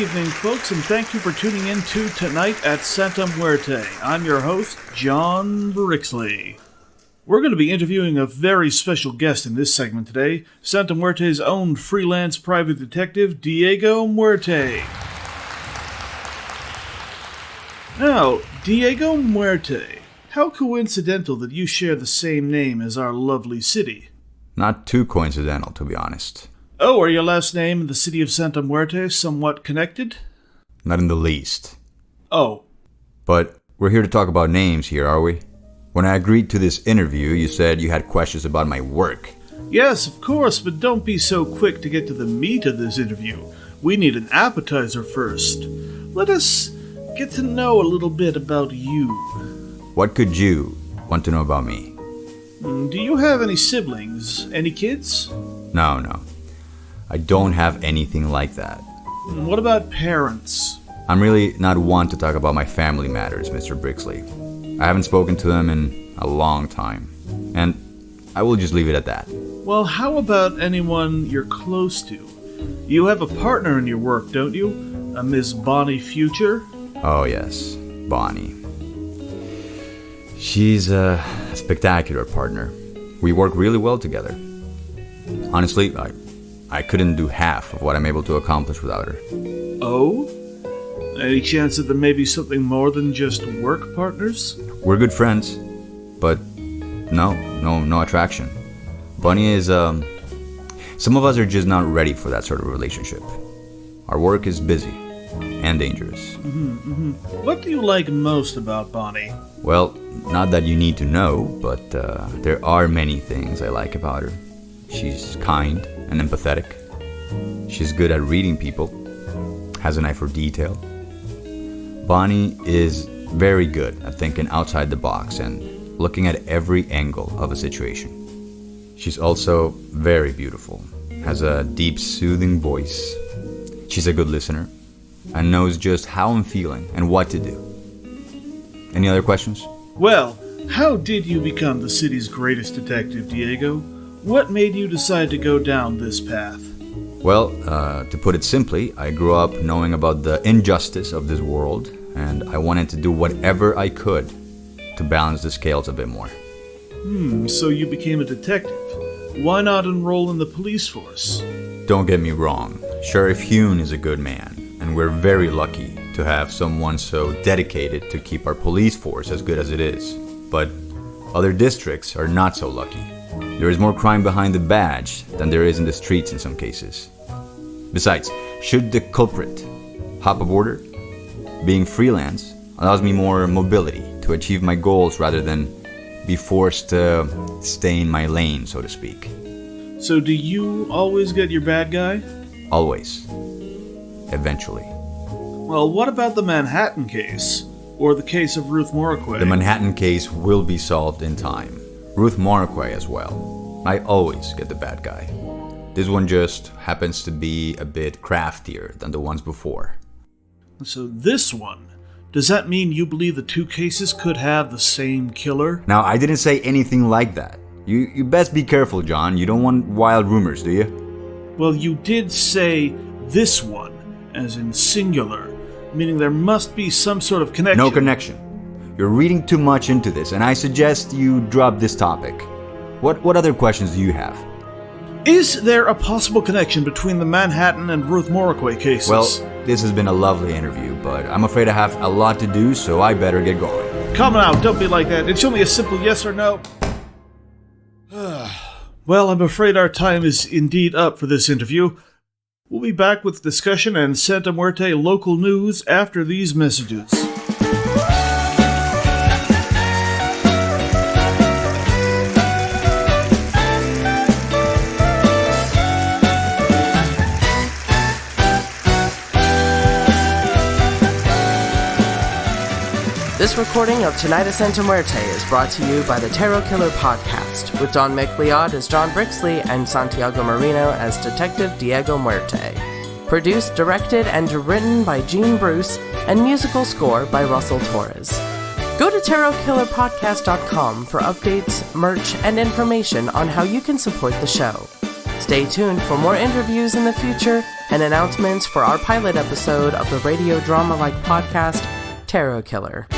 evening, folks, and thank you for tuning in to Tonight at Santa Muerte. I'm your host, John Brixley. We're going to be interviewing a very special guest in this segment today, Santa Muerte's own freelance private detective, Diego Muerte. Now, Diego Muerte, how coincidental that you share the same name as our lovely city. Not too coincidental, to be honest. Oh, are your last name and the city of Santa Muerte somewhat connected? Not in the least. Oh. But we're here to talk about names here, are we? When I agreed to this interview, you said you had questions about my work. Yes, of course, but don't be so quick to get to the meat of this interview. We need an appetizer first. Let us get to know a little bit about you. What could you want to know about me? Do you have any siblings? Any kids? No. I don't have anything like that. What about parents? I'm really not one to talk about my family matters, Mr. Brixley. I haven't spoken to them in a long time. And I will just leave it at that. Well, how about anyone you're close to? You have a partner in your work, don't you? A Miss Bonnie Future? Oh yes, Bonnie. She's a spectacular partner. We work really well together. Honestly, I couldn't do half of what I'm able to accomplish without her. Oh? Any chance that there may be something more than just work partners? We're good friends, but no attraction. Bunny is, some of us are just not ready for that sort of relationship. Our work is busy and dangerous. What do you like most about Bonnie? Well, not that you need to know, but there are many things I like about her. She's kind and empathetic. She's good at reading people, has an eye for detail. Bonnie is very good at thinking outside the box and looking at every angle of a situation. She's also very beautiful, has a deep, soothing voice. She's a good listener and knows just how I'm feeling and what to do. Any other questions? Well, how did you become the city's greatest detective, Diego? What made you decide to go down this path? Well, to put it simply, I grew up knowing about the injustice of this world, and I wanted to do whatever I could to balance the scales a bit more. So you became a detective. Why not enroll in the police force? Don't get me wrong, Sheriff Hune is a good man, and we're very lucky to have someone so dedicated to keep our police force as good as it is. But other districts are not so lucky. There is more crime behind the badge than there is in the streets in some cases. Besides, should the culprit hop a border, being freelance allows me more mobility to achieve my goals rather than be forced to stay in my lane, so to speak. So do you always get your bad guy? Always. Eventually. Well, what about the Manhattan case? Or the case of Ruth Moraquay? The Manhattan case will be solved in time. Ruth Moraquay as well. I always get the bad guy. This one just happens to be a bit craftier than the ones before. So this one, does that mean you believe the two cases could have the same killer? Now, I didn't say anything like that. You best be careful, John. You don't want wild rumors, do you? Well, you did say this one, as in singular, meaning there must be some sort of connection. No connection. You're reading too much into this, and I suggest you drop this topic. What other questions do you have? Is there a possible connection between the Manhattan and Ruth Moraquay cases? Well, this has been a lovely interview, but I'm afraid I have a lot to do, so I better get going. Come now, don't be like that. It's only a simple yes or no. Well, I'm afraid our time is indeed up for this interview. We'll be back with discussion and Santa Muerte local news after these messages. This recording of Tonight at Santa Muerte is brought to you by the Tarot Killer Podcast, with Don McLeod as John Brixley and Santiago Marino as Detective Diego Muerte. Produced, directed, and written by Gene Bruce, and musical score by Russell Torres. Go to tarotkillerpodcast.com for updates, merch, and information on how you can support the show. Stay tuned for more interviews in the future and announcements for our pilot episode of the radio drama-like podcast, Tarot Killer.